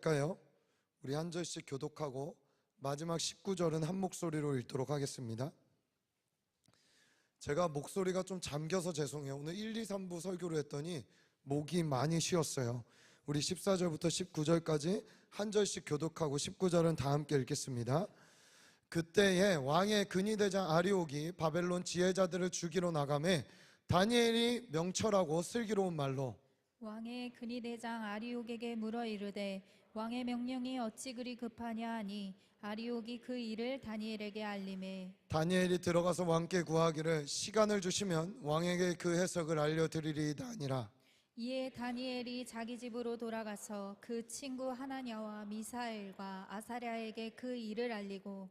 까요? 우리 한 절씩 교독하고 마지막 19절은 한 목소리로 읽도록 하겠습니다. 제가 목소리가 좀 잠겨서 죄송해요. 오늘 1, 2, 3부 설교를 했더니 목이 많이 쉬었어요. 우리 14절부터 19절까지 한 절씩 교독하고 19절은 다 함께 읽겠습니다. 그때에 왕의 근위대장 아리옥이 바벨론 지혜자들을 죽이러 나가매 다니엘이 명철하고 슬기로운 말로 왕의 근위대장 아리옥에게 물어 이르되 왕의 명령이 어찌 그리 급하냐 하니 아리옥이 그 일을 다니엘에게 알림해 다니엘이 들어가서 왕께 구하기를 시간을 주시면 왕에게 그 해석을 알려드리리이다 아니라. 이에 다니엘이 자기 집으로 돌아가서 그 친구 하나냐와 미사엘과 아사랴에게 그 일을 알리고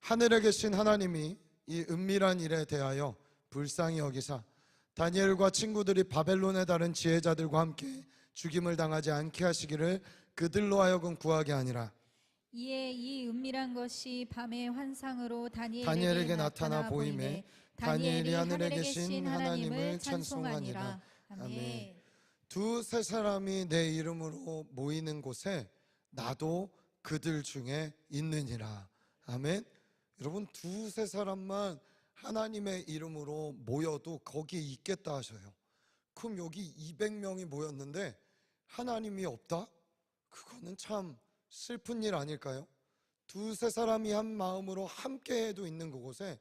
하늘에 계신 하나님이 이 은밀한 일에 대하여 불쌍히 여기사 다니엘과 친구들이 바벨론에 다른 지혜자들과 함께 죽임을 당하지 않게 하시기를 그들로 하여금 구하게 아니라. 이에 이 은밀한 것이 밤의 환상으로 다니엘에게 나타나 보임에 다니엘이 하늘에 계신 하나님을 찬송하니라. 아멘. 두세 사람이 내 이름으로 모이는 곳에 나도 그들 중에 있느니라. 아멘. 여러분, 두세 사람만 하나님의 이름으로 모여도 거기에 있겠다 하셔요. 그럼 여기 200명이 모였는데 하나님이 없다? 그거는 참 슬픈 일 아닐까요? 두세 사람이 한 마음으로 함께해도 있는 그곳에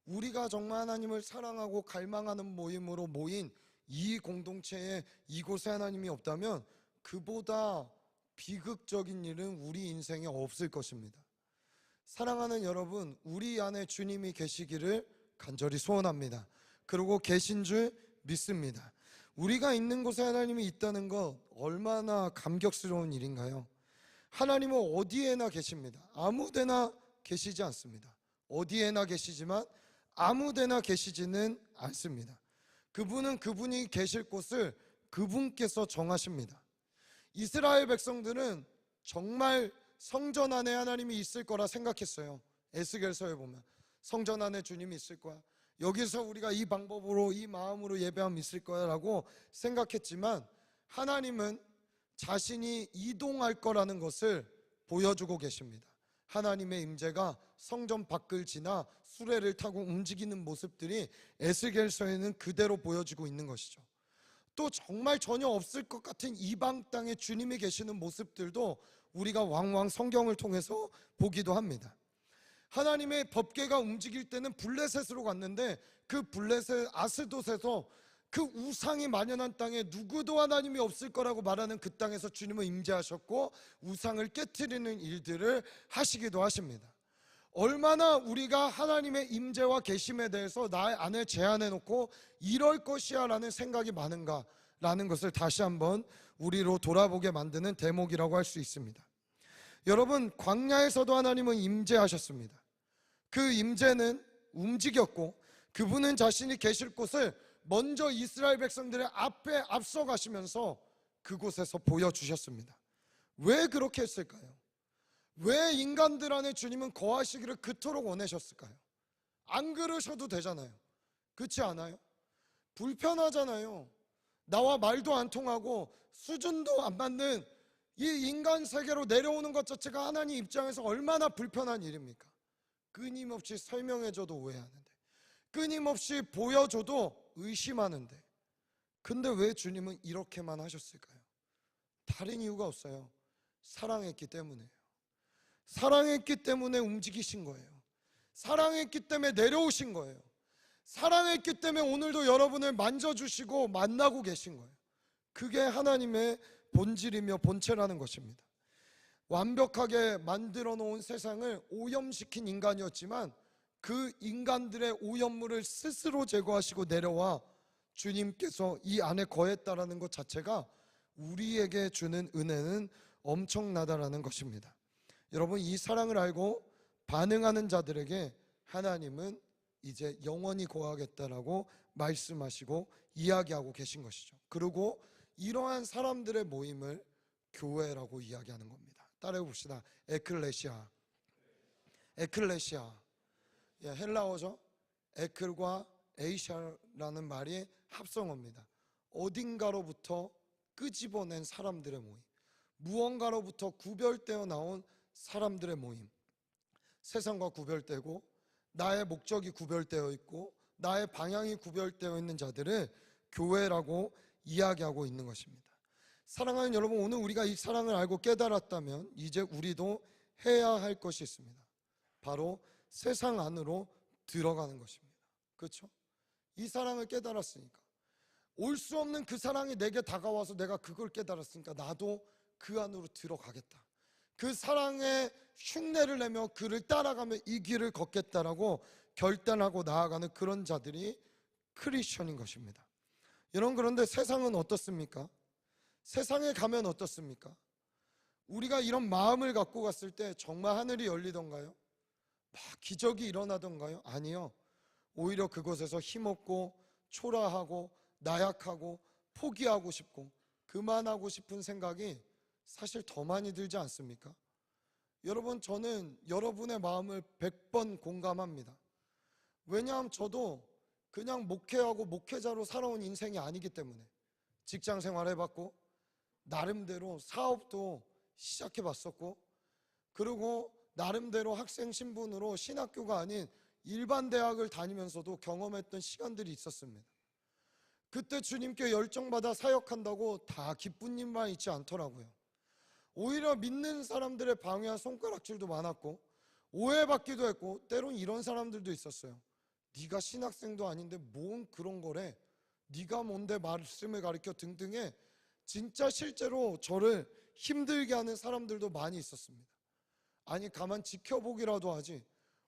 우리가 정말 하나님을 사랑하고 갈망하는 모임으로 모인 이 공동체에 이곳에 하나님이 없다면 그보다 비극적인 일은 우리 인생에 없을 것입니다. 사랑하는 여러분, 우리 안에 주님이 계시기를 간절히 소원합니다. 그리고 계신 줄 믿습니다. 우리가 있는 곳에 하나님이 있다는 것 얼마나 감격스러운 일인가요? 하나님은 어디에나 계십니다. 아무데나 계시지 않습니다. 어디에나 계시지만 아무데나 계시지는 않습니다. 그분은 그분이 계실 곳을 그분께서 정하십니다. 이스라엘 백성들은 정말 성전 안에 하나님이 있을 거라 생각했어요. 에스겔서에 보면 성전 안에 주님이 있을 거야, 여기서 우리가 이 방법으로 이 마음으로 예배하면 있을 거야 라고 생각했지만 하나님은 자신이 이동할 거라는 것을 보여주고 계십니다. 하나님의 임재가 성전 밖을 지나 수레를 타고 움직이는 모습들이 에스겔서에는 그대로 보여지고 있는 것이죠. 또 정말 전혀 없을 것 같은 이방 땅에 주님이 계시는 모습들도 우리가 왕왕 성경을 통해서 보기도 합니다. 하나님의 법궤가 움직일 때는 블레셋으로 갔는데 그 블레셋 아스돗에서 그 우상이 만연한 땅에 누구도 하나님이 없을 거라고 말하는 그 땅에서 주님은 임재하셨고 우상을 깨트리는 일들을 하시기도 하십니다. 얼마나 우리가 하나님의 임재와 계심에 대해서 나 안에 제한해 놓고 이럴 것이야 라는 생각이 많은가 라는 것을 다시 한번 우리로 돌아보게 만드는 대목이라고 할 수 있습니다. 여러분, 광야에서도 하나님은 임재하셨습니다. 그 임재는 움직였고 그분은 자신이 계실 곳을 먼저 이스라엘 백성들의 앞에 앞서 가시면서 그곳에서 보여주셨습니다. 왜 그렇게 했을까요? 왜 인간들 안에 주님은 거하시기를 그토록 원하셨을까요? 안 그러셔도 되잖아요. 그렇지 않아요? 불편하잖아요. 나와 말도 안 통하고 수준도 안 맞는 이 인간 세계로 내려오는 것 자체가 하나님 입장에서 얼마나 불편한 일입니까? 끊임없이 설명해줘도 오해하는데, 끊임없이 보여줘도 의심하는데, 근데 왜 주님은 이렇게만 하셨을까요? 다른 이유가 없어요. 사랑했기 때문에요. 사랑했기 때문에 움직이신 거예요. 사랑했기 때문에 내려오신 거예요. 사랑했기 때문에 오늘도 여러분을 만져주시고 만나고 계신 거예요. 그게 하나님의 본질이며 본체라는 것입니다. 완벽하게 만들어 놓은 세상을 오염시킨 인간이었지만 그 인간들의 오염물을 스스로 제거하시고 내려와 주님께서 이 안에 거했다라는 것 자체가 우리에게 주는 은혜는 엄청나다라는 것입니다. 여러분, 이 사랑을 알고 반응하는 자들에게 하나님은 이제 영원히 거하겠다라고 말씀하시고 이야기하고 계신 것이죠. 그리고 이러한 사람들의 모임을 교회라고 이야기하는 겁니다. 따라해 봅시다. 에클레시아. 에클레시아. 헬라어죠. 에클과 에이샤라는 말이 합성어입니다. 어딘가로부터 끄집어낸 사람들의 모임. 무언가로부터 구별되어 나온 사람들의 모임, 세상과 구별되고 나의 목적이 구별되어 있고 나의 방향이 구별되어 있는 자들을 교회라고 이야기하고 있는 것입니다. 사랑하는 여러분, 오늘 우리가 이 사랑을 알고 깨달았다면 이제 우리도 해야 할 것이 있습니다. 바로 세상 안으로 들어가는 것입니다. 그렇죠? 이 사랑을 깨달았으니까, 올 수 없는 그 사랑이 내게 다가와서 내가 그걸 깨달았으니까 나도 그 안으로 들어가겠다. 그 사랑의 흉내를 내며 그를 따라가며 이 길을 걷겠다라고 결단하고 나아가는 그런 자들이 크리스천인 것입니다. 여러분, 그런데 세상은 어떻습니까? 세상에 가면 어떻습니까? 우리가 이런 마음을 갖고 갔을 때 정말 하늘이 열리던가요? 막 기적이 일어나던가요? 아니요. 오히려 그곳에서 힘없고 초라하고 나약하고 포기하고 싶고 그만하고 싶은 생각이 사실 더 많이 들지 않습니까? 여러분, 저는 여러분의 마음을 100번 공감합니다. 왜냐하면 저도 그냥 목회하고 목회자로 살아온 인생이 아니기 때문에 직장 생활 해봤고 나름대로 사업도 시작해봤었고 그리고 나름대로 학생 신분으로 신학교가 아닌 일반 대학을 다니면서도 경험했던 시간들이 있었습니다. 그때 주님께 열정받아 사역한다고 다 기쁜 일만 있지 않더라고요. 오히려 믿는 사람들의 방해와 손가락질도 많았고 오해받기도 했고 때론 이런 사람들도 있었어요. 네가 신학생도 아닌데 뭔 그런 거래, 네가 뭔데 말씀을 가르쳐 등등의 진짜 실제로 저를 힘들게 하는 사람들도 많이 있었습니다. 아니, 가만 지켜보기라도 하지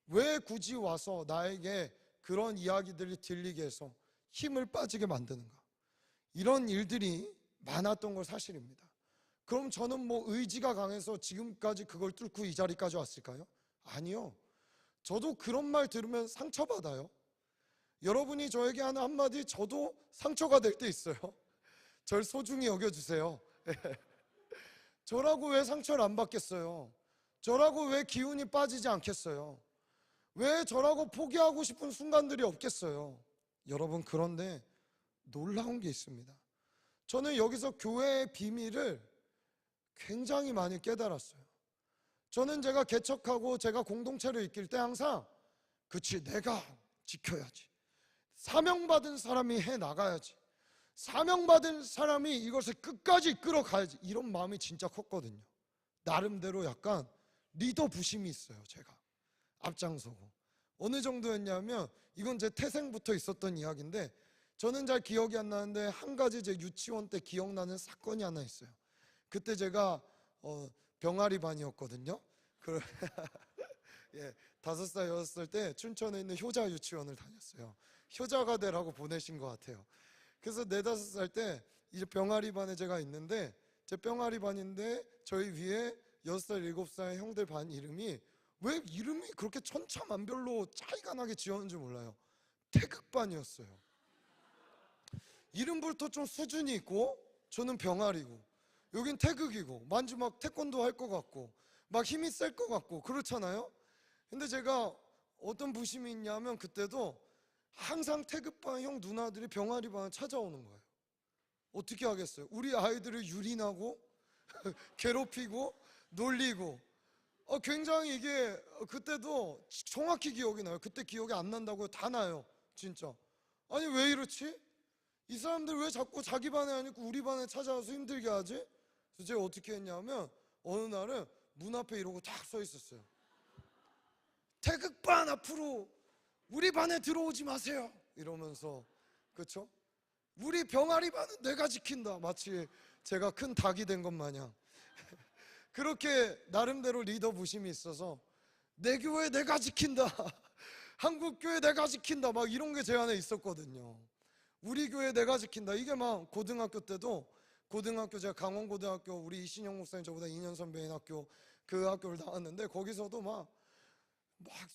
왜 굳이 와서 나에게 그런 이야기들이 들리게 해서 힘을 빠지게 만드는가. 이런 일들이 많았던 걸 사실입니다. 그럼 저는 뭐 의지가 강해서 지금까지 그걸 뚫고 이 자리까지 왔을까요? 아니요. 저도 그런 말 들으면 상처받아요. 여러분이 저에게 하는 한마디 저도 상처가 될 때 있어요. 절 소중히 여겨주세요. 저라고 왜 상처를 안 받겠어요? 저라고 왜 기운이 빠지지 않겠어요? 왜 저라고 포기하고 싶은 순간들이 없겠어요? 여러분, 그런데 놀라운 게 있습니다. 저는 여기서 교회의 비밀을 굉장히 많이 깨달았어요. 저는 제가 개척하고 제가 공동체를 이끌 때 항상 그치, 내가 지켜야지, 사명받은 사람이 해나가야지, 사명받은 사람이 이것을 끝까지 이끌어가야지, 이런 마음이 진짜 컸거든요. 나름대로 약간 리더 부심이 있어요. 제가 앞장서고. 어느 정도였냐면 이건 제 태생부터 있었던 이야기인데 저는 잘 기억이 안 나는데 한 가지 제 유치원 때 기억나는 사건이 하나 있어요. 그때 제가 병아리 반이었거든요. 예, 5살, 6살 때 춘천에 있는 효자 유치원을 다녔어요. 효자가 되라고 보내신 것 같아요. 그래서 4, 5살 때 이제 병아리 반에 제가 있는데 제 병아리 반인데 저희 위에 6살, 7살 형들 반 이름이 왜 이름이 그렇게 천차만별로 차이가 나게 지었는지 몰라요. 태극반이었어요. 이름부터 좀 수준이 있고 저는 병아리고 여긴 태극이고 만지 막 태권도 할 것 같고 막 힘이 셀 것 같고 그렇잖아요. 근데 제가 어떤 부심이 있냐면 그때도 항상 태극반 형 누나들이 병아리 반을 찾아오는 거예요. 어떻게 하겠어요? 우리 아이들을 유린하고 괴롭히고 놀리고 굉장히 이게 그때도 정확히 기억이 나요. 그때 기억이 안 난다고요? 다 나요. 진짜. 아니, 왜 이렇지? 이 사람들 왜 자꾸 자기 반에 아니고 우리 반에 찾아와서 힘들게 하지? 그래서 제가 어떻게 했냐면 어느 날은 문 앞에 이러고 딱 서 있었어요. 태극반 앞으로 우리 반에 들어오지 마세요 이러면서. 그렇죠? 우리 병아리 반은 내가 지킨다. 마치 제가 큰 닭이 된 것 마냥 그렇게 나름대로 리더 부심이 있어서 내 교회 내가 지킨다, 한국교회 내가 지킨다, 막 이런 게 제 안에 있었거든요. 우리 교회 내가 지킨다. 이게 막 고등학교 때도 고등학교 제가 강원고등학교 우리 이신영 목사님 저보다 2년 선배인 학교 그 학교를 나왔는데 거기서도 막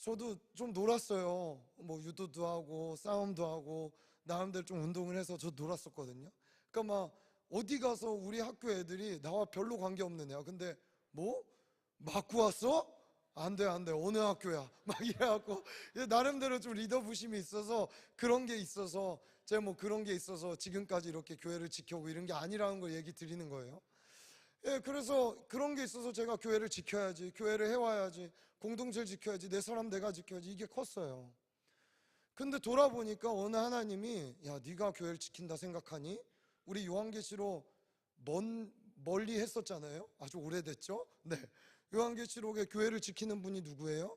저도 좀 놀았어요. 뭐 유도도 하고 싸움도 하고 나름대로 좀 운동을 해서 저 놀았었거든요. 그러니까 막 어디 가서 우리 학교 애들이 나와 별로 관계없는 애야. 근데 뭐? 맞고 왔어? 안 돼, 안 돼. 어느 학교야? 막 이래갖고 나름대로 좀 리더 부심이 있어서 그런 게 있어서 제가 뭐 그런 게 있어서 지금까지 이렇게 교회를 지켜오고 이런 게 아니라는 걸 얘기 드리는 거예요. 예, 그래서 그런 게 있어서 제가 교회를 지켜야지, 교회를 해와야지, 공동체를 지켜야지, 내 사람 내가 지켜야지, 이게 컸어요. 근데 돌아보니까 어느 하나님이, 야, 네가 교회를 지킨다 생각하니? 우리 요한계시록 멀리 했었잖아요. 아주 오래됐죠. 네, 요한계시록에 교회를 지키는 분이 누구예요?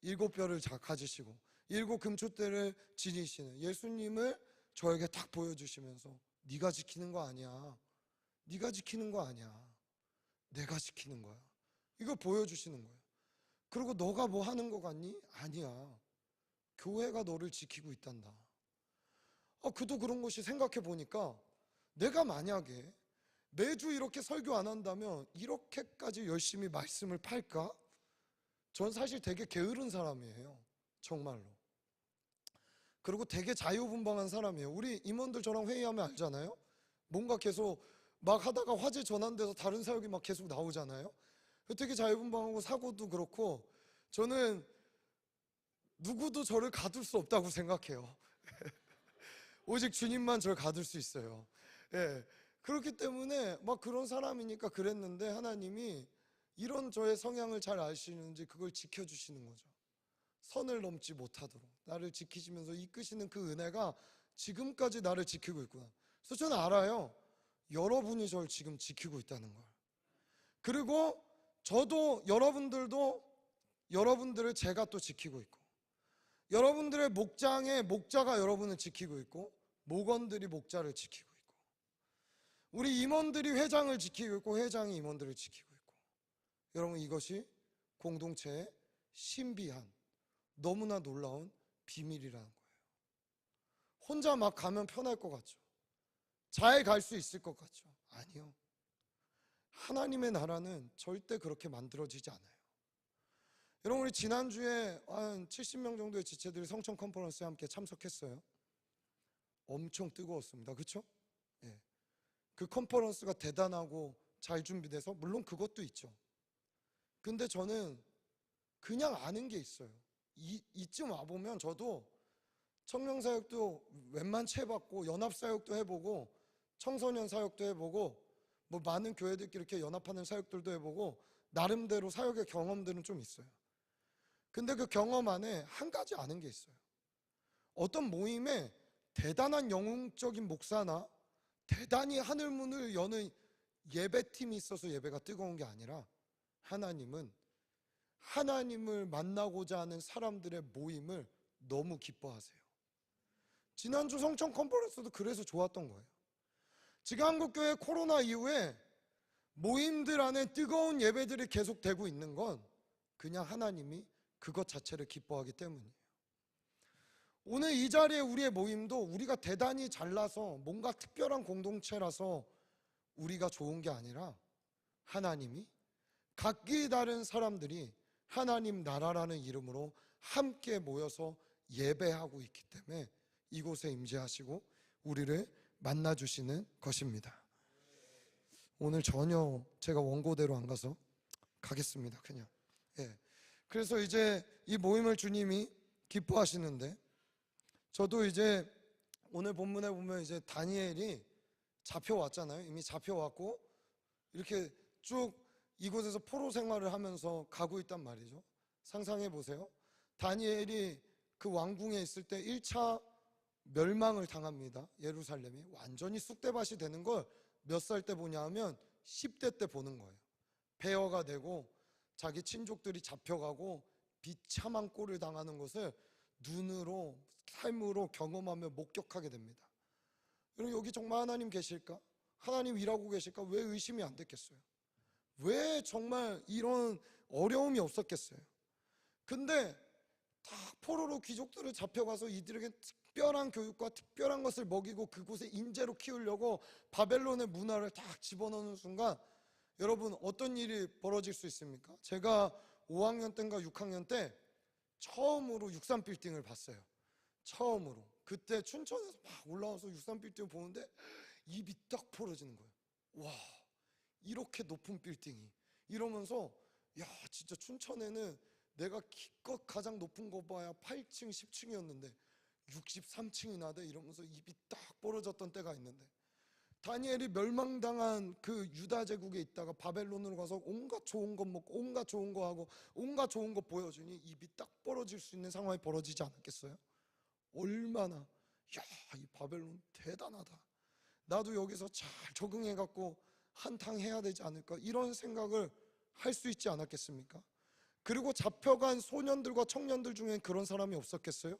7뼈를 가지시고 7금초대를 지니시는 예수님을 저에게 딱 보여주시면서, 네가 지키는 거 아니야, 네가 지키는 거 아니야, 내가 지키는 거야, 이거 보여주시는 거예요. 그리고 너가 뭐 하는 거 같니? 아니야, 교회가 너를 지키고 있단다. 그도 그런 것이 생각해 보니까, 내가 만약에 매주 이렇게 설교 안 한다면 이렇게까지 열심히 말씀을 팔까? 전 사실 되게 게으른 사람이에요, 정말로. 그리고 되게 자유분방한 사람이에요. 우리 임원들 저랑 회의하면 알잖아요. 뭔가 계속 막 하다가 화제 전환돼서 다른 사역이 막 계속 나오잖아요. 되게 자유분방하고, 사고도 그렇고, 저는 누구도 저를 가둘 수 없다고 생각해요. 오직 주님만 저를 가둘 수 있어요. 예. 그렇기 때문에 막 그런 사람이니까 그랬는데, 하나님이 이런 저의 성향을 잘 아시는지 그걸 지켜주시는 거죠. 선을 넘지 못하도록 나를 지키시면서 이끄시는 그 은혜가 지금까지 나를 지키고 있구나. 그래서 저는 알아요, 여러분이 저를 지금 지키고 있다는 걸. 그리고 저도, 여러분들도 여러분들을 제가 또 지키고 있고, 여러분들의 목장의 목자가 여러분을 지키고 있고, 목원들이 목자를 지키고 있고, 우리 임원들이 회장을 지키고 있고, 회장이 임원들을 지키고 있고. 여러분, 이것이 공동체의 신비한, 너무나 놀라운 비밀이라는 거예요. 혼자 막 가면 편할 것 같죠? 잘 갈 수 있을 것 같죠? 아니요. 하나님의 나라는 절대 그렇게 만들어지지 않아요. 여러분, 우리 지난주에 한 70명 정도의 지체들이 성청 컨퍼런스에 함께 참석했어요. 엄청 뜨거웠습니다. 그렇죠? 예. 그 컨퍼런스가 대단하고 잘 준비돼서, 물론 그것도 있죠. 근데 저는 그냥 아는 게 있어요. 이쯤 와보면 저도 청년사역도 웬만치 해봤고, 연합사역도 해보고, 청소년 사역도 해보고, 뭐 많은 교회들끼리 이렇게 연합하는 사역들도 해보고, 나름대로 사역의 경험들은 좀 있어요. 근데 그 경험 안에 한 가지 아는 게 있어요. 어떤 모임에 대단한 영웅적인 목사나 대단히 하늘문을 여는 예배팀이 있어서 예배가 뜨거운 게 아니라, 하나님은 하나님을 만나고자 하는 사람들의 모임을 너무 기뻐하세요. 지난주 성청 컨퍼런스도 그래서 좋았던 거예요. 지금 한국교회 코로나 이후에 모임들 안에 뜨거운 예배들이 계속되고 있는 건 그냥 하나님이 그것 자체를 기뻐하기 때문이에요. 오늘 이 자리에 우리의 모임도 우리가 대단히 잘나서 뭔가 특별한 공동체라서 우리가 좋은 게 아니라, 하나님이 각기 다른 사람들이 하나님 나라라는 이름으로 함께 모여서 예배하고 있기 때문에 이곳에 임재하시고 우리를 만나주시는 것입니다. 오늘 전혀 제가 원고대로 안 가서 가겠습니다. 그냥. 예. 그래서 이제 이 모임을 주님이 기뻐하시는데, 저도 이제 오늘 본문에 보면 이제 다니엘이 잡혀왔잖아요. 이미 잡혀왔고 이렇게 쭉 이곳에서 포로 생활을 하면서 가고 있단 말이죠. 상상해 보세요. 다니엘이 그 왕궁에 있을 때 1차 멸망을 당합니다. 예루살렘이 완전히 쑥대밭이 되는 걸 몇 살 때 보냐 하면 10대 때 보는 거예요. 폐허가 되고 자기 친족들이 잡혀가고 비참한 꼴을 당하는 것을 눈으로, 삶으로 경험하며 목격하게 됩니다. 여러분, 여기 정말 하나님 계실까? 하나님 일하고 계실까? 왜 의심이 안 됐겠어요? 왜 정말 이런 어려움이 없었겠어요? 근데 다 포로로 귀족들을 잡혀가서 이들에게 특별한 교육과 특별한 것을 먹이고 그곳에 인재로 키우려고 바벨론의 문화를 딱 집어넣는 순간, 여러분, 어떤 일이 벌어질 수 있습니까? 제가 5학년 때인가 6학년 때 처음으로 63빌딩을 봤어요. 처음으로. 그때 춘천에서 막 올라와서 63빌딩을 보는데 입이 딱 벌어지는 거예요. 와, 이렇게 높은 빌딩이. 이러면서, 야, 진짜 춘천에는 내가 기껏 가장 높은 거 봐야 8층, 10층이었는데 63층이나 돼? 이러면서 입이 딱 벌어졌던 때가 있는데, 다니엘이 멸망당한 그 유다 제국에 있다가 바벨론으로 가서 온갖 좋은 것 먹고 온갖 좋은 거 하고 온갖 좋은 거 보여주니 입이 딱 벌어질 수 있는 상황이 벌어지지 않았겠어요? 얼마나 이 바벨론 대단하다, 나도 여기서 잘 적응해 갖고 한탕 해야 되지 않을까, 이런 생각을 할 수 있지 않았겠습니까? 그리고 잡혀간 소년들과 청년들 중에 그런 사람이 없었겠어요?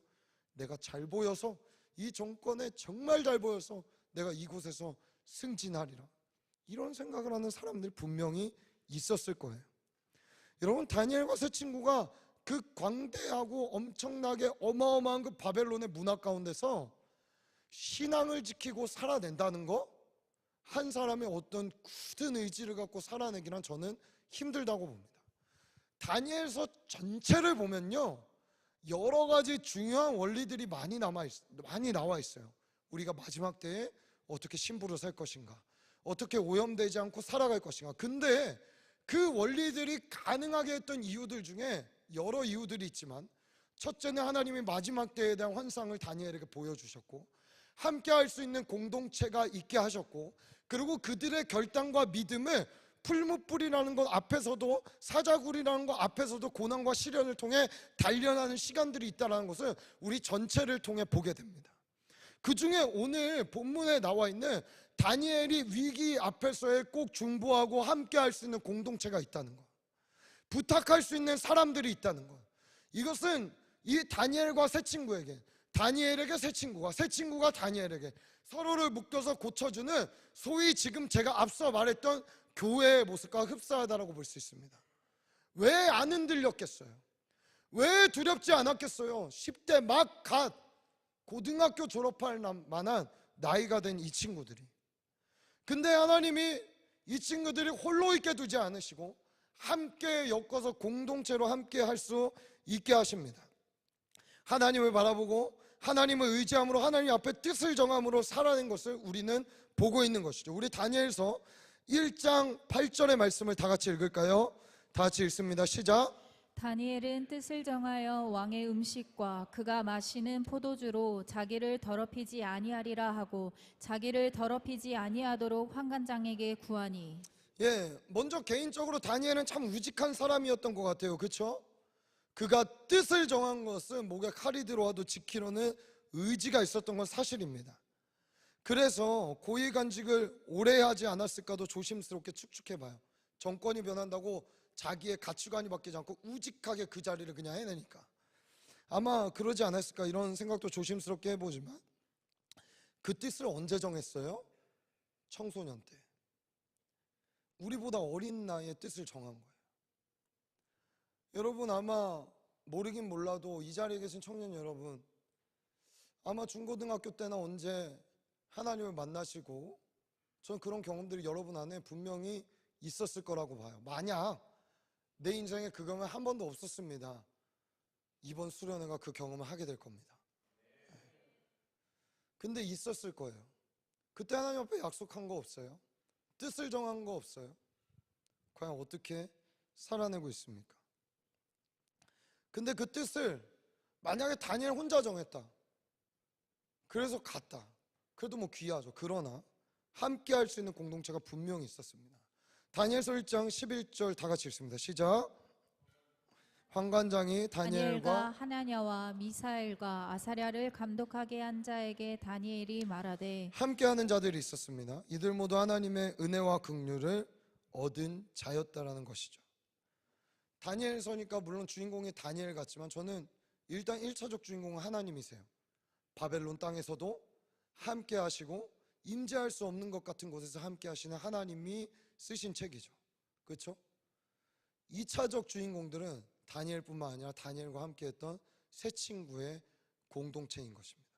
내가 잘 보여서, 이 정권에 정말 잘 보여서 내가 이곳에서 승진하리라, 이런 생각을 하는 사람들 분명히 있었을 거예요. 여러분, 다니엘과 세 친구가 그 광대하고 엄청나게 어마어마한 그 바벨론의 문화 가운데서 신앙을 지키고 살아낸다는 거, 한 사람의 어떤 굳은 의지를 갖고 살아내기란 저는 힘들다고 봅니다. 다니엘서 전체를 보면요, 여러 가지 중요한 원리들이 많이 나와 있어요. 우리가 마지막 때에 어떻게 신부로 살 것인가, 어떻게 오염되지 않고 살아갈 것인가. 근데 그 원리들이 가능하게 했던 이유들 중에 여러 이유들이 있지만, 첫째는 하나님이 마지막 때에 대한 환상을 다니엘에게 보여주셨고, 함께 할 수 있는 공동체가 있게 하셨고, 그리고 그들의 결단과 믿음을 풀무불이라는 것 앞에서도, 사자굴이라는 것 앞에서도 고난과 시련을 통해 단련하는 시간들이 있다는 것을 우리 전체를 통해 보게 됩니다. 그 중에 오늘 본문에 나와 있는 다니엘이 위기 앞에서의 꼭 중보하고 함께 할 수 있는 공동체가 있다는 것, 부탁할 수 있는 사람들이 있다는 것, 이것은 이 다니엘과 새 친구에게, 다니엘에게 새 친구가, 새 친구가 다니엘에게 서로를 묶여서 고쳐주는, 소위 지금 제가 앞서 말했던 교회의 모습과 흡사하다라고 볼 수 있습니다. 왜 안 흔들렸겠어요? 왜 두렵지 않았겠어요? 10대 막 갓 고등학교 졸업할 만한 나이가 된 이 친구들이. 근데 하나님이 이 친구들이 홀로 있게 두지 않으시고 함께 엮어서 공동체로 함께 할 수 있게 하십니다. 하나님을 바라보고 하나님을 의지함으로 하나님 앞에 뜻을 정함으로 살아낸 것을 우리는 보고 있는 것이죠. 우리 다니엘서 1장 8절의 말씀을 다 같이 읽을까요? 다 같이 읽습니다. 시작. 다니엘은 뜻을 정하여 왕의 음식과 그가 마시는 포도주로 자기를 더럽히지 아니하리라 하고 자기를 더럽히지 아니하도록 환관장에게 구하니. 먼저 개인적으로 다니엘은 참 우직한 사람이었던 것 같아요. 그렇죠? 그가 뜻을 정한 것은 목에 칼이 들어와도 지키려는 의지가 있었던 건 사실입니다. 그래서 고위간직을 오래 하지 않았을까도 조심스럽게 추측해봐요. 정권이 변한다고 자기의 가치관이 바뀌지 않고 우직하게 그 자리를 그냥 해내니까 아마 그러지 않았을까, 이런 생각도 조심스럽게 해보지만, 그 뜻을 언제 정했어요? 청소년 때, 우리보다 어린 나이에 뜻을 정한 거예요. 여러분, 아마 모르긴 몰라도 이 자리에 계신 청년 여러분, 아마 중고등학교 때나 언제 하나님을 만나시고, 전 그런 경험들이 여러분 안에 분명히 있었을 거라고 봐요. 만약 내 인생에 그 경험이 한 번도 없었습니다, 이번 수련회가 그 경험을 하게 될 겁니다. 근데 있었을 거예요. 그때 하나님 앞에 약속한 거 없어요? 뜻을 정한 거 없어요? 과연 어떻게 살아내고 있습니까? 근데 그 뜻을 만약에 다니엘 혼자 정했다, 그래서 갔다, 그래도 뭐 귀하죠. 그러나 함께 할 수 있는 공동체가 분명히 있었습니다. 다니엘서 1장 11절 다 같이 읽습니다. 시작. 환관장이 다니엘과 하나냐와 미사엘과 아사랴를 감독하게 한 자에게 다니엘이 말하되, 함께하는 자들이 있었습니다. 이들 모두 하나님의 은혜와 긍휼을 얻은 자였다라는 것이죠. 다니엘서니까 물론 주인공이 다니엘 같지만 저는 일단 1차적 주인공은 하나님이세요. 바벨론 땅에서도 함께 하시고 임재할 수 없는 것 같은 곳에서 함께 하시는 하나님이 쓰신 책이죠. 그렇죠? 2차적 주인공들은 다니엘뿐만 아니라 다니엘과 함께했던 세 친구의 공동체인 것입니다.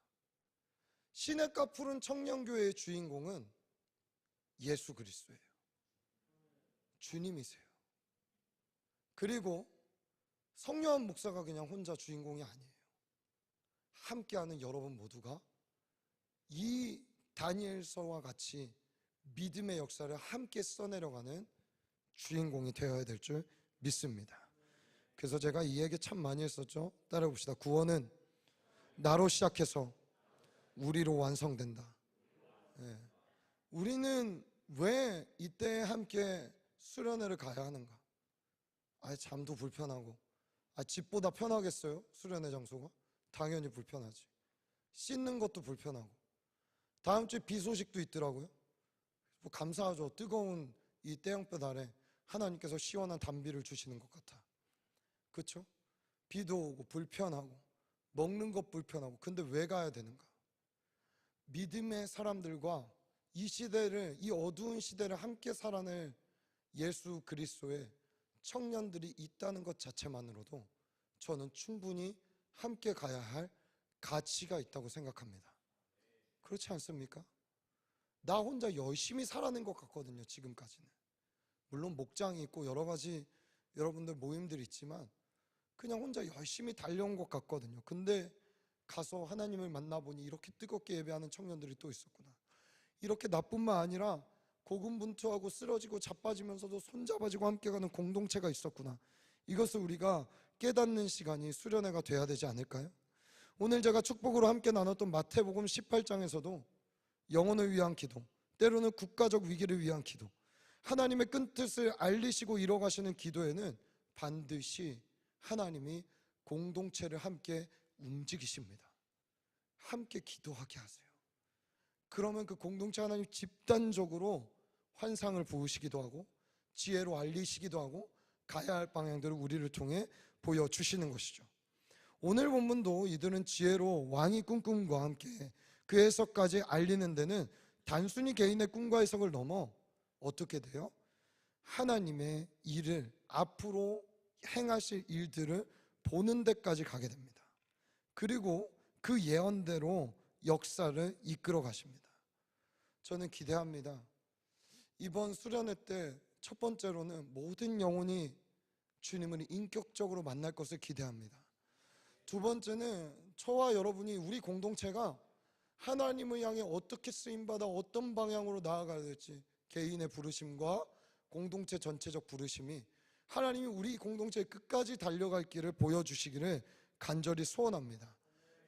시냇가 푸른 청년교회의 주인공은 예수 그리스도예요. 주님이세요. 그리고 성령한 목사가 그냥 혼자 주인공이 아니에요. 함께하는 여러분 모두가 이 다니엘서와 같이 믿음의 역사를 함께 써내려가는 주인공이 되어야 될 줄 믿습니다. 그래서 제가 이 얘기 참 많이 했었죠. 따라해봅시다. 구원은 나로 시작해서 우리로 완성된다. 우리는 왜 이때 함께 수련회를 가야 하는가? 잠도 불편하고, 집보다 편하겠어요? 수련회 장소가? 당연히 불편하지. 씻는 것도 불편하고, 다음 주에 비 소식도 있더라고요. 뭐 감사하죠. 뜨거운 이 떼형볕 아래 하나님께서 시원한 단비를 주시는 것 같아. 그렇죠? 비도 오고 불편하고 먹는 것 불편하고, 근데 왜 가야 되는가? 믿음의 사람들과 이 시대를, 이 어두운 시대를 함께 살아낼 예수 그리스도의 청년들이 있다는 것 자체만으로도 저는 충분히 함께 가야 할 가치가 있다고 생각합니다. 그렇지 않습니까? 나 혼자 열심히 살아낸 것 같거든요, 지금까지는. 물론 목장이 있고 여러 가지 여러분들 모임들이 있지만 그냥 혼자 열심히 달려온 것 같거든요. 근데 가서 하나님을 만나보니 이렇게 뜨겁게 예배하는 청년들이 또 있었구나. 이렇게 나뿐만 아니라 고군분투하고 쓰러지고 자빠지면서도 손잡아지고 함께 가는 공동체가 있었구나. 이것을 우리가 깨닫는 시간이 수련회가 돼야 되지 않을까요? 오늘 제가 축복으로 함께 나눴던 마태복음 18장에서도 영혼을 위한 기도, 때로는 국가적 위기를 위한 기도, 하나님의 큰 뜻을 알리시고 이뤄가시는 기도에는 반드시 하나님이 공동체를 함께 움직이십니다. 함께 기도하게 하세요. 그러면 그 공동체 하나님 집단적으로 환상을 부으시기도 하고 지혜로 알리시기도 하고 가야 할 방향들을 우리를 통해 보여주시는 것이죠. 오늘 본문도 이들은 지혜로 왕이 꾼 꿈과 함께 그 해석까지 알리는 데는 단순히 개인의 꿈과 해석을 넘어 어떻게 돼요? 하나님의 일을, 앞으로 행하실 일들을 보는 데까지 가게 됩니다. 그리고 그 예언대로 역사를 이끌어 가십니다. 저는 기대합니다. 이번 수련회 때 첫 번째로는 모든 영혼이 주님을 인격적으로 만날 것을 기대합니다. 두 번째는 저와 여러분이, 우리 공동체가 하나님을 향해 어떻게 쓰임받아 어떤 방향으로 나아가야 될지, 개인의 부르심과 공동체 전체적 부르심이 하나님이 우리 공동체의 끝까지 달려갈 길을 보여주시기를 간절히 소원합니다.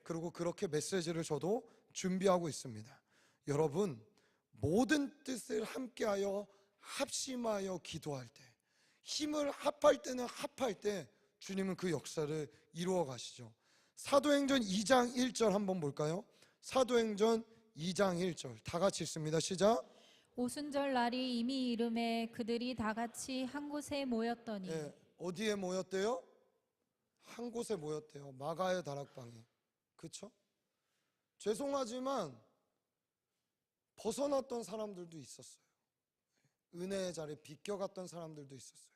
그리고 그렇게 메시지를 저도 준비하고 있습니다. 여러분, 모든 뜻을 함께하여 합심하여 기도할 때, 힘을 합할 때는 합할 때 주님은 그 역사를 이루어 가시죠. 사도행전 2장 1절 한번 볼까요? 사도행전 2장 1절 다 같이 읽습니다. 시작. 오순절 날이 이미 이름에 그들이 다 같이 한 곳에 모였더니. 어디에 모였대요? 한 곳에 모였대요. 마가의 다락방에. 그렇죠? 죄송하지만 벗어났던 사람들도 있었어요. 은혜의 자리에 비껴갔던 사람들도 있었어요.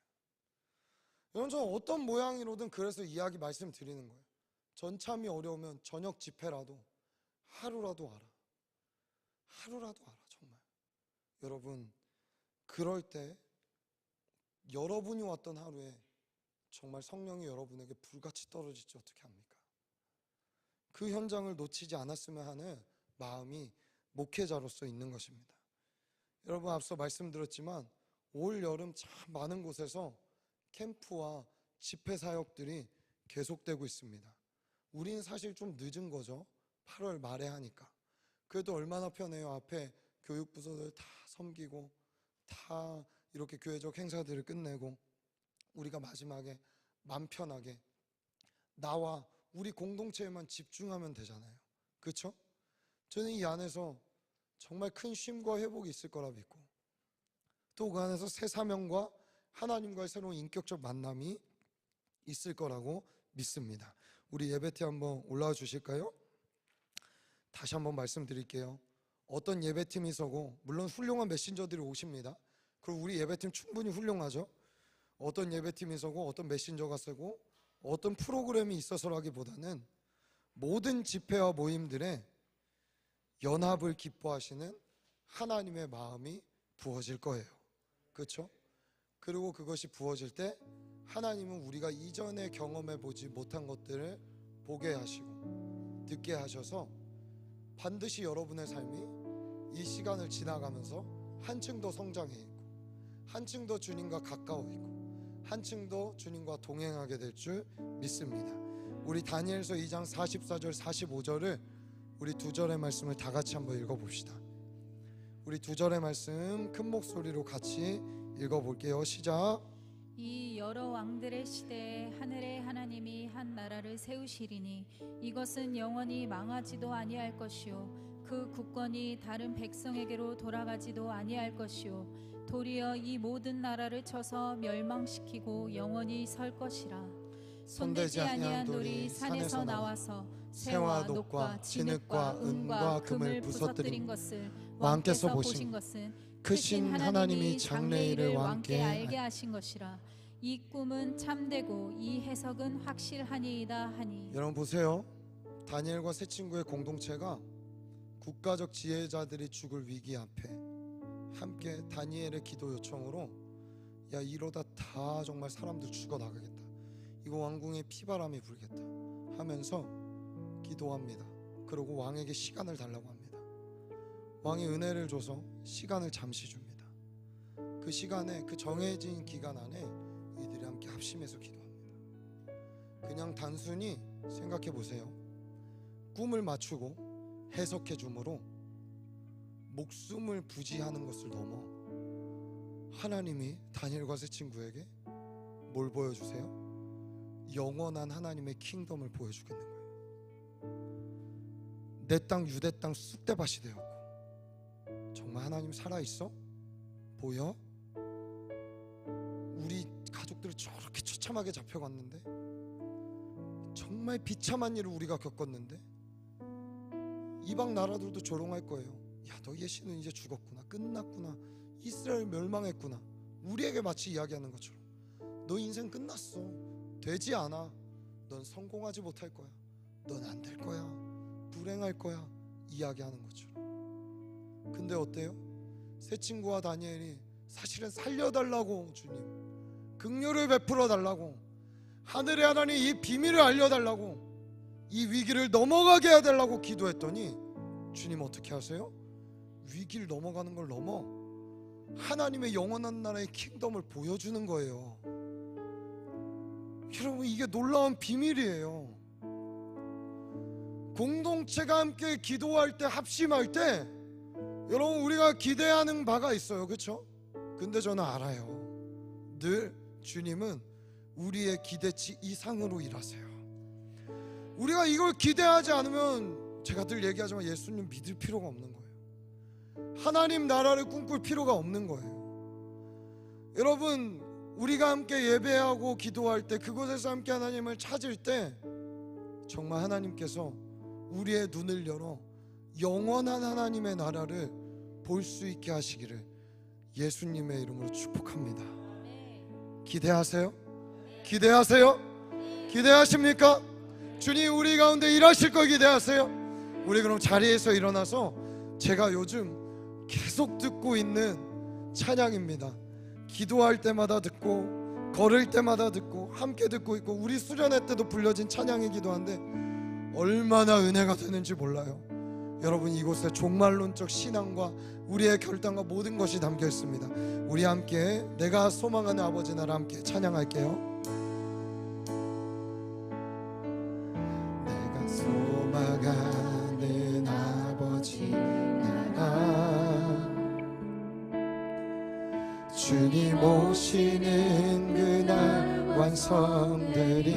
여러분, 저는 어떤 모양으로든 그래서 이야기 말씀드리는 거예요. 전참이 어려우면 저녁 집회라도 하루라도 와라. 하루라도 와라, 정말. 여러분, 그럴 때 여러분이 왔던 하루에 정말 성령이 여러분에게 불같이 떨어질지 어떻게 합니까? 그 현장을 놓치지 않았으면 하는 마음이 목회자로서 있는 것입니다. 여러분, 앞서 말씀드렸지만 올 여름 참 많은 곳에서 캠프와 집회 사역들이 계속되고 있습니다. 우린 사실 좀 늦은 거죠. 8월 말에 하니까. 그래도 얼마나 편해요. 앞에 교육부서들 다 섬기고 다 이렇게 교회적 행사들을 끝내고 우리가 마지막에 맘 편하게 나와 우리 공동체에만 집중하면 되잖아요. 그렇죠? 저는 이 안에서 정말 큰 쉼과 회복이 있을 거라 믿고, 또 그 안에서 새 사명과 하나님과의 새로운 인격적 만남이 있을 거라고 믿습니다. 우리 예배팀 한번 올라와 주실까요? 다시 한번 말씀드릴게요. 어떤 예배팀이 서고, 물론 훌륭한 메신저들이 오십니다. 그리고 우리 예배팀 충분히 훌륭하죠. 어떤 예배팀이 서고 어떤 메신저가 서고 어떤 프로그램이 있어서라기보다는 모든 집회와 모임들의 연합을 기뻐하시는 하나님의 마음이 부어질 거예요. 그렇죠? 그리고 그것이 부어질 때 하나님은 우리가 이전에 경험해 보지 못한 것들을 보게 하시고 듣게 하셔서 반드시 여러분의 삶이 이 시간을 지나가면서 한층 더 성장해 있고 한층 더 주님과 가까워 있고 한층 더 주님과 동행하게 될 줄 믿습니다. 우리 다니엘서 2장 44절 45절을 우리 두 절의 말씀을 다 같이 한번 읽어봅시다. 우리 2절의 말씀 큰 목소리로 같이 읽어볼게요. 시작. 이 여러 왕들의 시대에 하늘의 하나님이 한 나라를 세우시리니 이것은 영원히 망하지도 아니할 것이요 그 국권이 다른 백성에게로 돌아가지도 아니할 것이요 도리어 이 모든 나라를 쳐서 멸망시키고 영원히 설 것이라. 손대지 아니한 돌이 산에서 나와서 새와 녹과 진흙과 은과 금을 부서뜨린 것을 왕께서 보신 것은 크신 하나님이 장래일을 왕께 알게 하신 것이라. 이 꿈은 참되고 이 해석은 확실하니이다 하니. 여러분 보세요. 다니엘과 세 친구의 공동체가 국가적 지혜자들이 죽을 위기 앞에 함께 다니엘의 기도 요청으로 야 이러다 다 정말 사람들 죽어나가겠다, 이거 왕궁에 피바람이 불겠다 하면서 기도합니다. 그리고 왕에게 시간을 달라고 합니다. 왕이 은혜를 줘서 시간을 잠시 줍니다. 그 시간에, 그 정해진 기간 안에 이들이 함께 합심해서 기도합니다. 그냥 단순히 생각해 보세요. 꿈을 맞추고 해석해 줌으로 목숨을 부지하는 것을 넘어 하나님이 다니엘과 세 친구에게 뭘 보여주세요? 영원한 하나님의 킹덤을 보여주겠는 거예요. 내 땅 유대 땅 쑥대밭이 되었고 정말 하나님 살아있어? 보여? 우리 가족들 저렇게 처참하게 잡혀갔는데, 정말 비참한 일을 우리가 겪었는데 이방 나라들도 조롱할 거예요. 야 너희의 신은 이제 죽었구나, 끝났구나, 이스라엘 멸망했구나. 우리에게 마치 이야기하는 것처럼 너 인생 끝났어, 되지 않아, 넌 성공하지 못할 거야, 넌 안 될 거야, 불행할 거야, 이야기하는 것처럼. 근데 어때요? 새 친구와 다니엘이 사실은 살려달라고, 주님 긍휼을 베풀어 달라고, 하늘의 하나님 이 비밀을 알려달라고, 이 위기를 넘어가게 해달라고 기도했더니 주님 어떻게 하세요? 위기를 넘어가는 걸 넘어 하나님의 영원한 나라의 킹덤을 보여주는 거예요. 여러분 이게 놀라운 비밀이에요. 공동체가 함께 기도할 때, 합심할 때 여러분 우리가 기대하는 바가 있어요, 그렇죠? 근데 저는 알아요. 늘 주님은 우리의 기대치 이상으로 일하세요. 우리가 이걸 기대하지 않으면, 제가 늘 얘기하지만 예수님 믿을 필요가 없는 거예요. 하나님 나라를 꿈꿀 필요가 없는 거예요. 여러분 우리가 함께 예배하고 기도할 때, 그곳에서 함께 하나님을 찾을 때 정말 하나님께서 우리의 눈을 열어 영원한 하나님의 나라를 볼 수 있게 하시기를 예수님의 이름으로 축복합니다. 기대하세요? 기대하세요? 기대하십니까? 주님 우리 가운데 일하실 걸 기대하세요? 우리 그럼 자리에서 일어나서 제가 요즘 계속 듣고 있는 찬양입니다. 기도할 때마다 듣고, 걸을 때마다 듣고, 함께 듣고 있고, 우리 수련회 때도 불려진 찬양이기도 한데 얼마나 은혜가 되는지 몰라요. 여러분 이곳에 종말론적 신앙과 우리의 결단과 모든 것이 담겨 있습니다. 우리 함께 내가 소망하는 아버지 나라 함께 찬양할게요. 내가 소망하는 아버지 나라, 주님 오시는 그날 완성되리.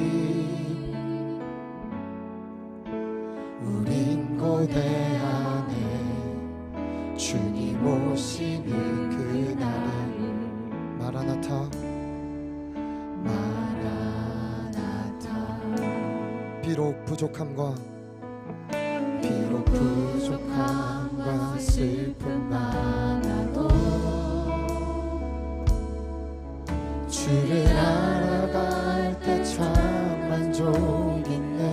우린 고대 안에 주님 오시는 그 나라. 마라나타 마라나타. 비록 부족함과 슬픔 많아도 주를 알아갈 때 참 만족 있네.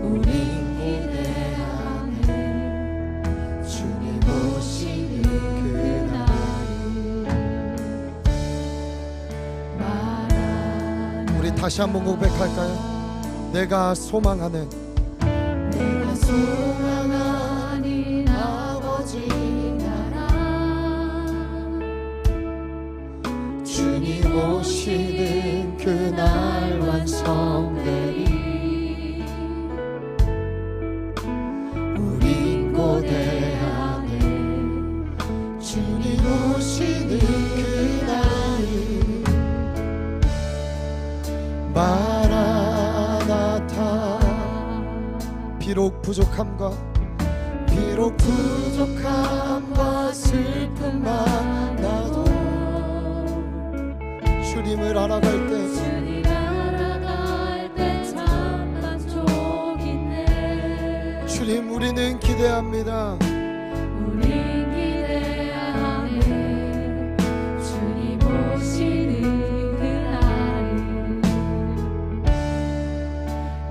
우린 기대하는 주님 오시는 그날을. 우리 다시 한번 고백할까요? 내가 소망하는 아버지 나라, 주님 오시는 그날 완성되리. 우리 마라나타. 비록 부족함과 슬픔 많아도 주님을 알아갈 때 참 만족이네. 주님, 우리는 기대합니다. 우린 기대하네. 주님 오시는 그날을.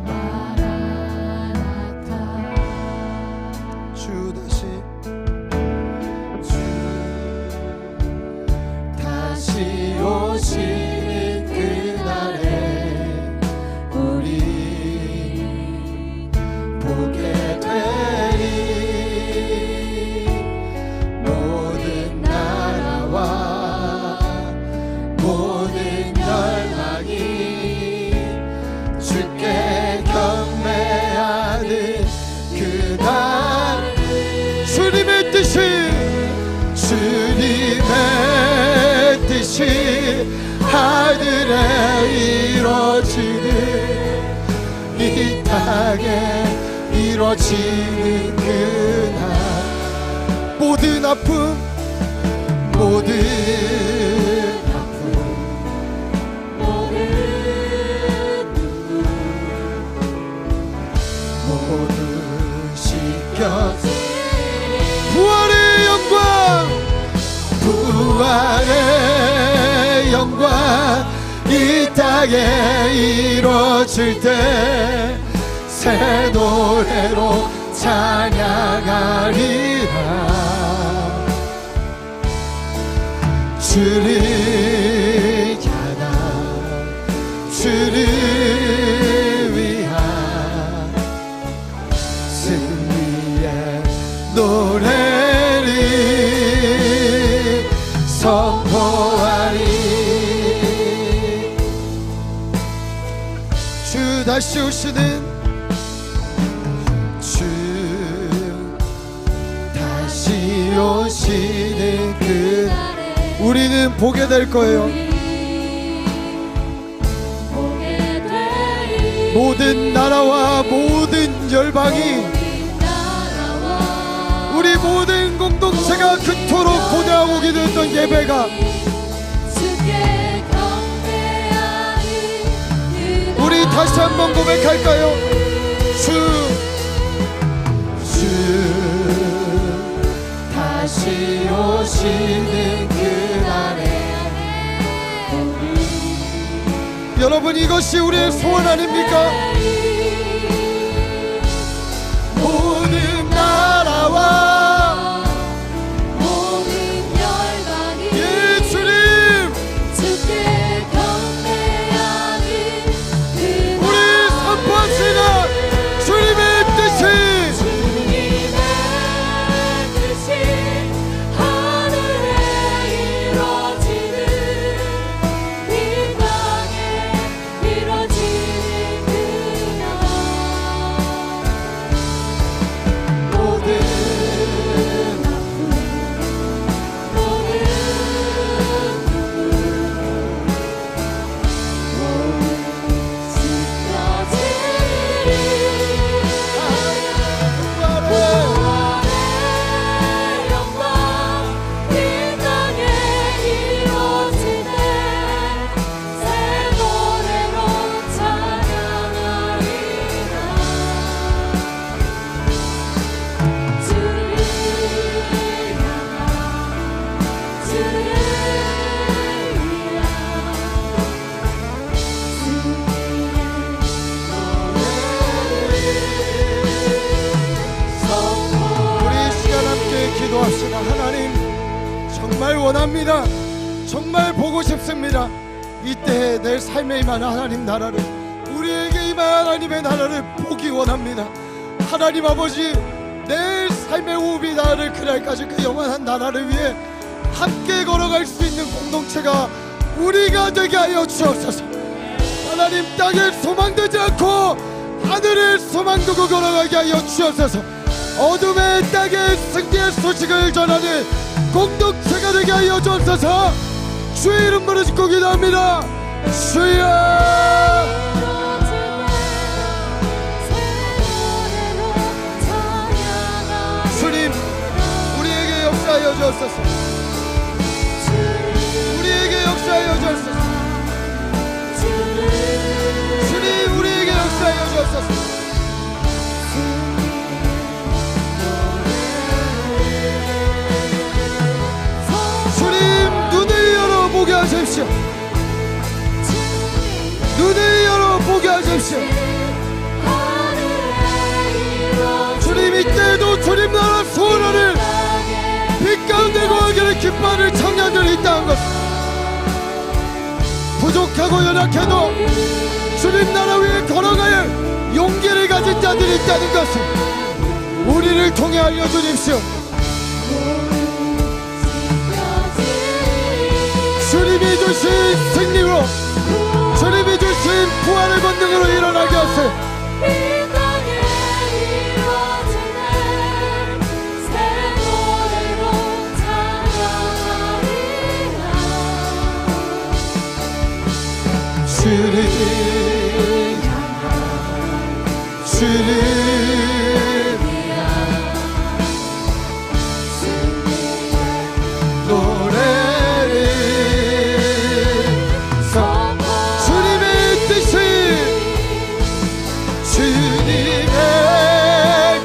마라나타. 주 다시 오시는 그날에 우리 보게 되리. 모든 나라와 모든 열방이 주께 경배하는 그날. 주님의 뜻이 하늘에 이루어지는 이 땅에 이루어지는 그날. 모든 아픔 모든 눈물 모두 씻겨지리. 부활의 영광 이 땅에 이루어질 때 새 노래로 찬양하리라. 주를 향한 주를 위한 승리의 노래를 선포하리. 주 다시 오시는 그날에 우리는 보게 될 거예요. 모든 나라와 모든 열방이 우리 모든 공동체가 그토록 고대하고 기도했던 예배가 우리 다시 한번 고백할까요? 주 다시 오시는 그날에. 여러분, 이것이 우리의 소원 아닙니까? 모든 나라와 모든 열방이 예, 주님 주께 경배하는 그날. 우리 선포합시다. 주님의 뜻이 하늘에 이루어지는 이 땅에 이루어지는 그날. 모든 아픔 모든 눈물 씻겨지리. 부활의 영광 이 땅에 이루어지네. 새 노래로 찬양하리라. 주를 향한 주를 위한 우리 시간 함께 기도합시다. 하나님, 정말 원합니다. 정말 보고 싶습니다. 이때 내 삶에 임한 하나님 나라를, 우리에게 임한 하나님의 나라를 보기 원합니다. 하나님 아버지, 내 삶의 호흡이 나를 그날까지 그 영원한 나라를 위해 함께 걸어갈 수 있는 공동체가 우리가 되게 하여 주옵소서. 하나님, 땅에 소망되지 않고 하늘을 소망 두고 걸어가게 하여 주옵소서. 어둠의 땅에 승리의 소식을 전하는 공동체가 되게 하여 주옵소서. 주의 이름 부르짖고 기도합니다. 주여. 주옵소서. 우리에게 역사하여 주옵소서. 주님 우리에게 역사하여 주옵소서. 주님 눈을 열어 보게 하십시오. 눈을 열어 보게 하십시오. 주님 이때도 주님 나라 소원하는 빛 가운데 거하기를 기뻐하는 청년들이 있다는 것, 부족하고 연약해도 주님 나라 위에 걸어갈 용기를 가진 자들이 있다는 것을 우리를 통해 알려주십시오. 주님이 주신 승리로, 주님이 주신 부활의 권능으로 일어나게 하세요. 주를 향한, 주를 위한 노래를 주님의 뜻이, 주님의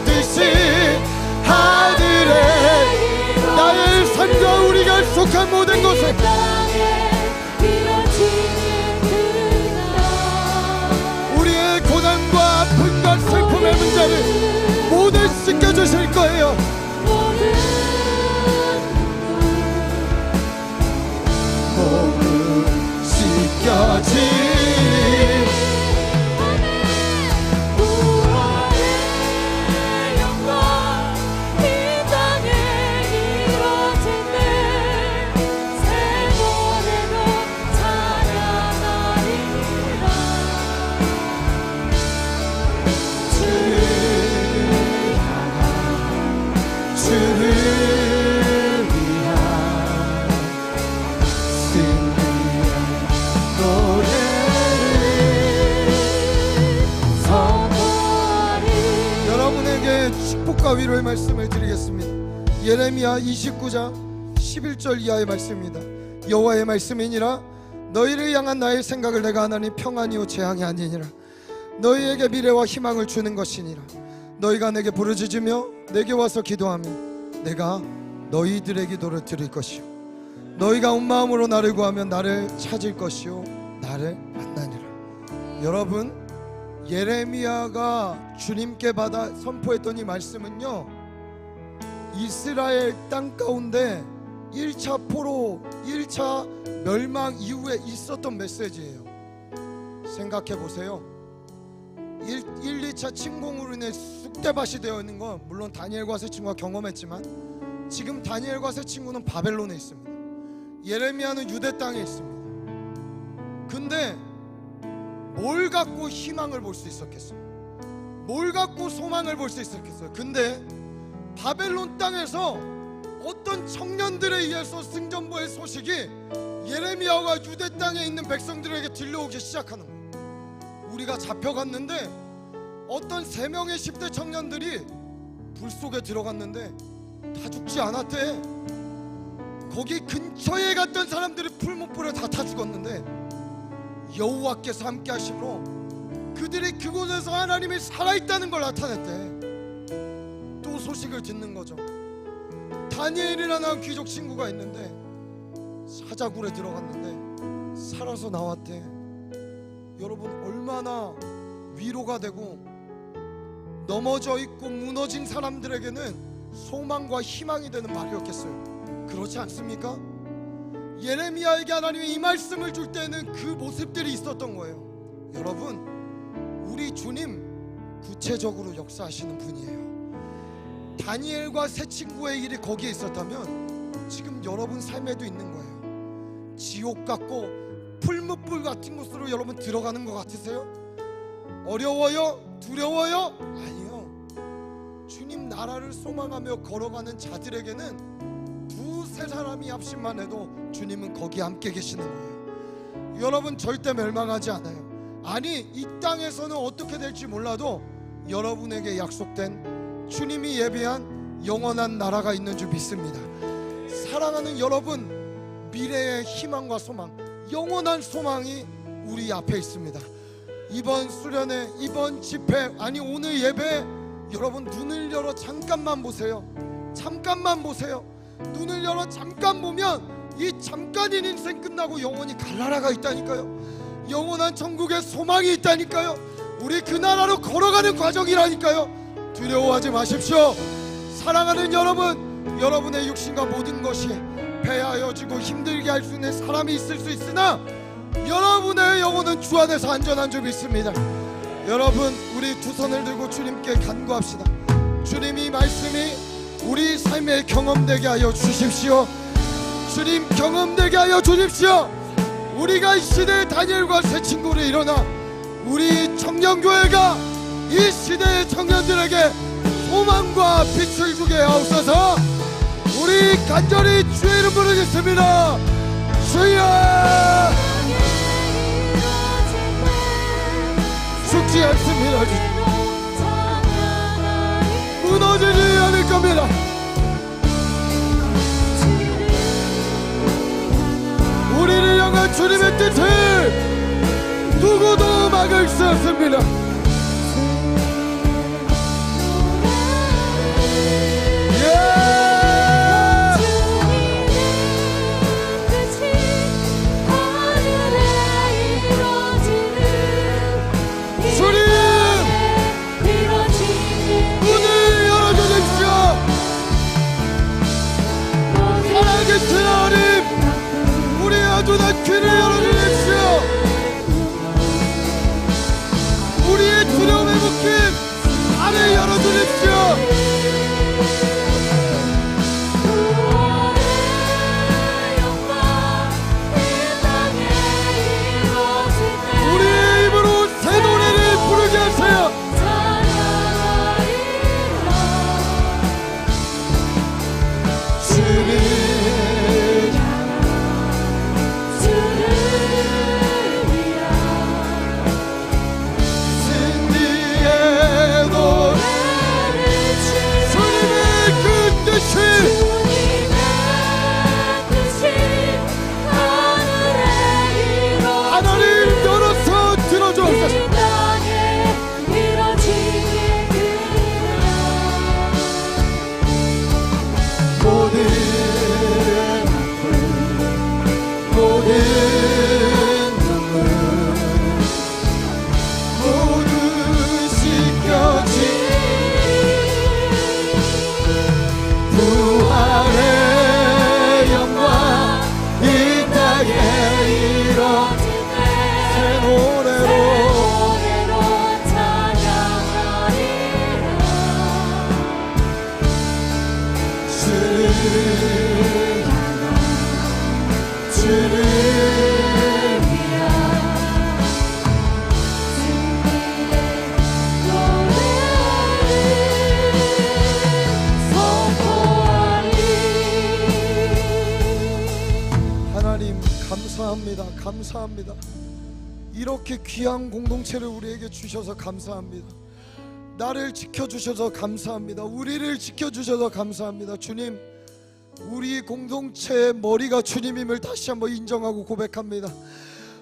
뜻이 하늘에 나의 삶과 우리가 속한 모든 곳에 아픔과 슬픔의 문제를 모두 씻겨주실 거예요. 모두 씻겨지리. 부활의 영광 이 땅에 이루어지네. 새 노래로 찬양하리라. 주를 위한 승리의 노래를 선포하리. 여러분에게 축복과 위로의 말씀을 드리겠습니다. 예레미야 29장 11절 이하의 말씀입니다. 여호와의 말씀이니라. 너희를 향한 나의 생각을 내가 하나니 평안이요 재앙이 아니니라. 너희에게 미래와 희망을 주는 것이니라. 너희가 내게 부르짖으며 내게 와서 기도하면 내가 너희들의 기도를 들을 것이요 너희가 온 마음으로 나를 구하면 나를 찾을 것이요 나를 만나니라. 여러분, 예레미야가 주님께 받아 선포했던 이 말씀은요, 이스라엘 땅 가운데 1차 포로, 1차 멸망 이후에 있었던 메시지예요. 생각해 보세요. 1, 2차 침공으로 인해 쑥대밭이 되어 있는 건 물론 다니엘과 세 친구가 경험했지만 지금 다니엘과 세 친구는 바벨론에 있습니다. 예레미야는 유대 땅에 있습니다. 근데 뭘 갖고 희망을 볼 수 있었겠어요? 뭘 갖고 소망을 볼 수 있었겠어요? 근데 바벨론 땅에서 어떤 청년들에 의해서 승전보의 소식이 예레미야가 유대 땅에 있는 백성들에게 들려오기 시작하는 거예요. 우리가 잡혀갔는데 어떤 3명의 10대 청년들이 불 속에 들어갔는데 다 죽지 않았대. 거기 근처에 갔던 사람들이 풀무불에 다 타 죽었는데 여호와께서 함께 하심으로 그들이 그곳에서 하나님이 살아있다는 걸 나타냈대. 또 소식을 듣는 거죠. 다니엘이라는 귀족 친구가 있는데 사자굴에 들어갔는데 살아서 나왔대. 여러분, 얼마나 위로가 되고 넘어져 있고 무너진 사람들에게는 소망과 희망이 되는 말이었겠어요. 그렇지 않습니까? 예레미야에게 하나님이 이 말씀을 줄 때는 그 모습들이 있었던 거예요. 여러분, 우리 주님 구체적으로 역사하시는 분이에요. 다니엘과 세 친구의 일이 거기에 있었다면 지금 여러분 삶에도 있는 거예요. 지옥 같고 풀무불 같은 곳으로 여러분 들어가는 것 같으세요? 어려워요? 두려워요? 아니요. 주님 나라를 소망하며 걸어가는 자들에게는 두세 사람이 합심만 해도 주님은 거기 함께 계시는 거예요. 여러분 절대 멸망하지 않아요. 아니, 이 땅에서는 어떻게 될지 몰라도 여러분에게 약속된 주님이 예비한 영원한 나라가 있는 줄 믿습니다. 사랑하는 여러분, 미래의 희망과 소망, 영원한 소망이 우리 앞에 있습니다. 이번 수련회, 이번 집회, 아니 오늘 예배, 여러분 눈을 열어 잠깐만 보세요. 잠깐만 보세요. 눈을 열어 잠깐 보면 이 잠깐인 인생 끝나고 영원히 갈 나라가 있다니까요. 영원한 천국의 소망이 있다니까요. 우리 그 나라로 걸어가는 과정이라니까요. 두려워하지 마십시오. 사랑하는 여러분, 여러분의 육신과 모든 것이 배하여지고 힘들게 할 수 있는 사람이 있을 수 있으나 여러분의 영혼은 주 안에서 안전한 줄 믿습니다. 여러분, 우리 두 손을 들고 주님께 간구합시다. 주님, 이 말씀이 우리 삶의 경험되게 하여 주십시오. 주님, 경험되게 하여 주십시오. 우리가 이 시대의 다니엘과 새 친구를 일어나 우리 청년교회가 이 시대의 청년들에게 소망과 빛을 주게 하옵소서. 우리 간절히 주의 이름 부르겠습니다. 주여, 죽지 않습니다. 무너지지 않을 겁니다. 우리를 향한 주님의 뜻을 누구도 막을 수 없습니다. 주님의 귀를 열어주십시오. 우리의 두려움의 묶임 발을 열어주십시오. 우리의 입으로 새 노래를 부르게 하세요. 감사합니다. 이렇게 귀한 공동체를 우리에게 주셔서 감사합니다. 나를 지켜주셔서 감사합니다. 우리를 지켜주셔서 감사합니다. 주님, 우리 공동체의 머리가 주님임을 다시 한번 인정하고 고백합니다.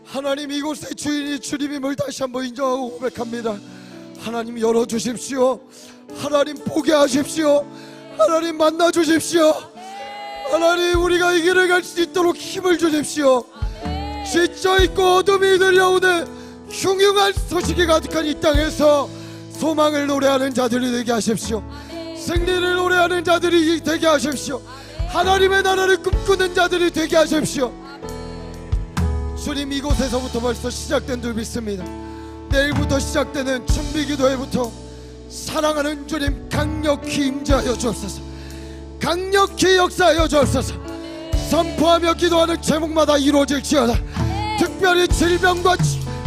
하나님, 이곳의 주인이 주님임을 다시 한번 인정하고 고백합니다. 하나님, 열어주십시오. 하나님, 보게 하십시오. 하나님, 만나주십시오. 하나님, 우리가 이 길을 갈 수 있도록 힘을 주십시오. 지쳐있고 어둠이 들려오는 흉흉한 소식이 가득한 이 땅에서 소망을 노래하는 자들이 되게 하십시오. 승리를 노래하는 자들이 되게 하십시오. 하나님의 나라를 꿈꾸는 자들이 되게 하십시오. 주님, 이곳에서부터 벌써 시작된 줄 믿습니다. 내일부터 시작되는 준비기도회부터 사랑하는 주님 강력히 임재하여 주옵소서. 강력히 역사하여 주옵소서. 선포하며 기도하는 제목마다 이루어질지어다. 특별히 질병과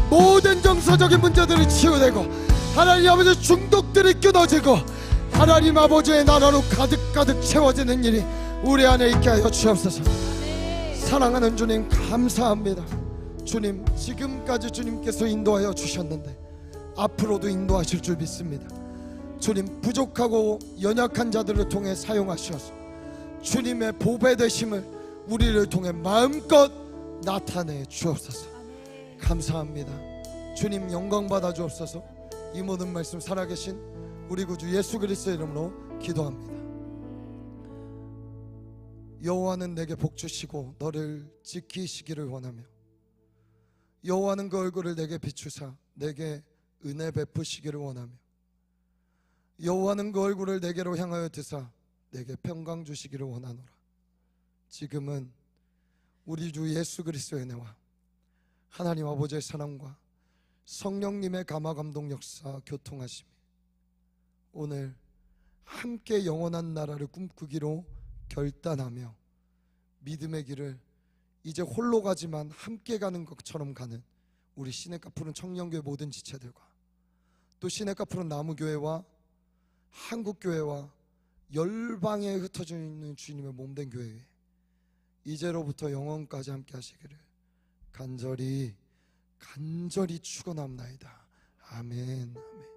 모든 정서적인 문제들이 치유되고 하나님 아버지 중독들이 끊어지고 하나님 아버지의 나라로 가득가득 채워지는 일이 우리 안에 있게 하여 주옵소서. 사랑하는 주님, 감사합니다. 주님, 지금까지 주님께서 인도하여 주셨는데 앞으로도 인도하실 줄 믿습니다. 주님, 부족하고 연약한 자들을 통해 사용하셔서 주님의 보배 되심을 우리를 통해 마음껏 나타내 주옵소서. 감사합니다. 주님 영광 받아 주옵소서. 이 모든 말씀 살아계신 우리 구주 예수 그리스도의 이름으로 기도합니다. 여호와는 내게 복 주시고 너를 지키시기를 원하며 여호와는 그 얼굴을 내게 비추사 내게 은혜 베푸시기를 원하며 여호와는 그 얼굴을 내게로 향하여 드사 내게 평강 주시기를 원하노라. 지금은 우리 주 예수 그리스도의 은혜와 하나님 아버지의 사랑과 성령님의 감화 감동 역사 교통하심이 오늘 함께 영원한 나라를 꿈꾸기로 결단하며 믿음의 길을 이제 홀로 가지만 함께 가는 것처럼 가는 우리 시냇가 푸른 청년교회 모든 지체들과 또 시냇가 푸른 나무교회와 한국교회와 열방에 흩어져 있는 주님의 몸된 교회 이제로부터 영원까지 함께 하시기를 간절히 축원합나이다. 아멘. 아멘.